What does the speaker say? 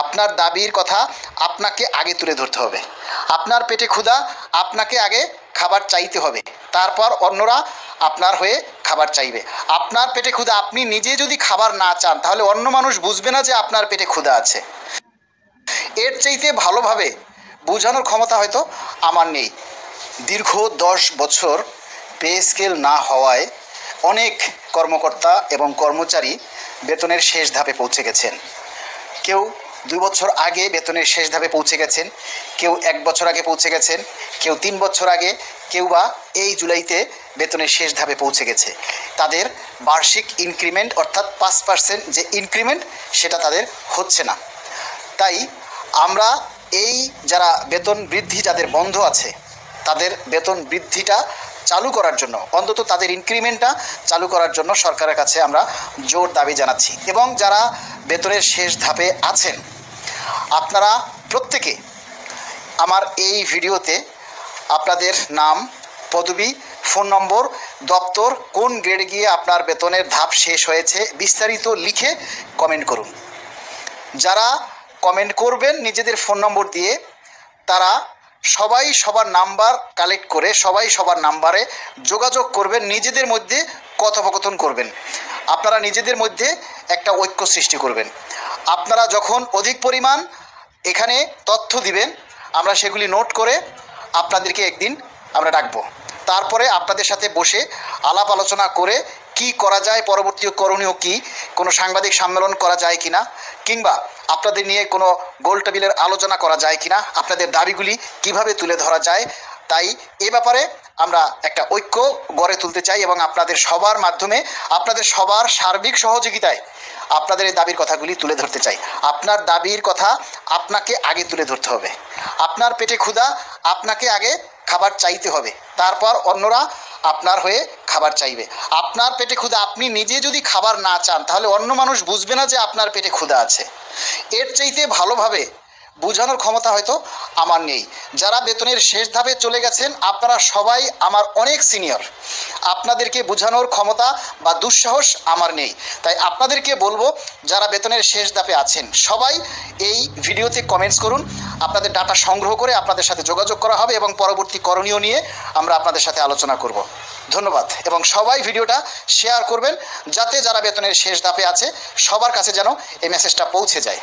আপনার দাবির কথা আপনাকে আগে তুলে ধরতে হবে। আপনার পেটে ক্ষুধা, আপনাকে আগে খাবার চাইতে হবে, তারপর অন্যরা আপনার হয়ে খাবার চাইবে। আপনার পেটে ক্ষুধা, আপনি নিজে যদি খাবার না চান তাহলে অন্য মানুষ বুঝবে না যে আপনার পেটে ক্ষুধা আছে। এর চাইতে ভালোভাবে বোঝানোর ক্ষমতা হয়তো আমার নেই। দীর্ঘ 10 বছর পে স্কেল না হওয়ায় অনেক কর্মকর্তা এবং কর্মচারী বেতনের শেষ ধাপে পৌঁছে গেছেন। কেউ 2 বছর আগে বেতনের শেষ ধাপে পৌঁছে গেছেন, কেউ 1 বছর আগে পৌঁছে গেছেন, কেউ 3 বছর আগে, কেউ বা এই জুলাইতে বেতনের শেষ ধাপে পৌঁছে গেছে। তাদের বার্ষিক ইনক্রিমেন্ট অর্থাৎ 5% যে ইনক্রিমেন্ট সেটা তাদের হচ্ছে না। তাই আমরা এই যারা বেতন বৃদ্ধি যাদের বন্ধ আছে তাদের বেতন বৃদ্ধিটা চালু করার জন্য, অন্তত তাদের ইনক্রিমেন্টটা চালু করার জন্য সরকারের কাছে আমরা জোর দাবি জানাচ্ছি। এবং যারা বেতনের শেষ ধাপে আছেন আপনারা প্রত্যেকে আমার এই ভিডিওতে আপনাদের নাম, পদবি, ফোন নম্বর, দপ্তর, কোন গ্রেডে গিয়ে আপনার বেতনের ধাপ শেষ হয়েছে বিস্তারিত লিখে কমেন্ট করুন। যারা কমেন্ট করবেন নিজেদের ফোন নম্বর দিয়ে, তারা সবাই সবার নাম্বার কালেক্ট করে সবাই সবার নাম্বারে যোগাযোগ করবেন, নিজেদের মধ্যে কথোপকথন করবেন। আপনারা নিজেদের মধ্যে একটা ঐক্য সৃষ্টি করবেন। আপনারা যখন অধিক পরিমাণ এখানে তথ্য দিবেন আমরা সেগুলি নোট করে আপনাদেরকে একদিন আমরা ডাকবো। তারপরে আপনাদের সাথে বসে আলাপ আলোচনা করে কি করা যায়, পরবর্তী করণীয় কি, কোনো সাংবাদিক সম্মেলন করা যায় কিনা, কিংবা আপনাদের নিয়ে কোনো গোল টেবিলের আলোচনা করা যায় কিনা, আপনাদের দাবিগুলি কিভাবে তুলে ধরা যায়। তাই এ ব্যাপারে আমরা একটা ঐক্য গড়ে তুলতে চাই এবং আপনাদের সবার মাধ্যমে, আপনাদের সবার সার্বিক সহযোগিতায় আপনাদের এই দাবির কথাগুলি তুলে ধরতে চাই। আপনার দাবির কথা আপনাকে আগে তুলে ধরতে হবে। আপনার পেটে ক্ষুধা, আপনাকে আগে খাবার চাইতে হবে, তারপর অন্যরা আপনার হয়ে খাবার চাইবে। আপনার পেটে ক্ষুধা, আপনি নিজে যদি খাবার না চান তাহলে অন্য মানুষ বুঝবে না যে আপনার পেটে ক্ষুধা আছে। এর চাইতে ভালোভাবে বোঝানোর ক্ষমতা হয়তো আমার নেই। যারা বেতনের শেষ ধাপে চলে গেছেন আপনারা সবাই আমার অনেক সিনিয়র, আপনাদেরকে বোঝানোর ক্ষমতা বা দুঃসাহস আমার নেই। তাই আপনাদেরকে বলবো, যারা বেতনের শেষ ধাপে আছেন সবাই এই ভিডিওতে কমেন্টস করুন। আপনাদের ডাটা সংগ্রহ করে আপনাদের সাথে যোগাযোগ করা হবে এবং পরবর্তী করণীয় নিয়ে আমরা আপনাদের সাথে আলোচনা করব। ধন্যবাদ। এবং সবাই ভিডিওটা শেয়ার করবেন যাতে যারা বেতনের শেষ ধাপে আছে সবার কাছে যেন এই মেসেজটা পৌঁছে যায়।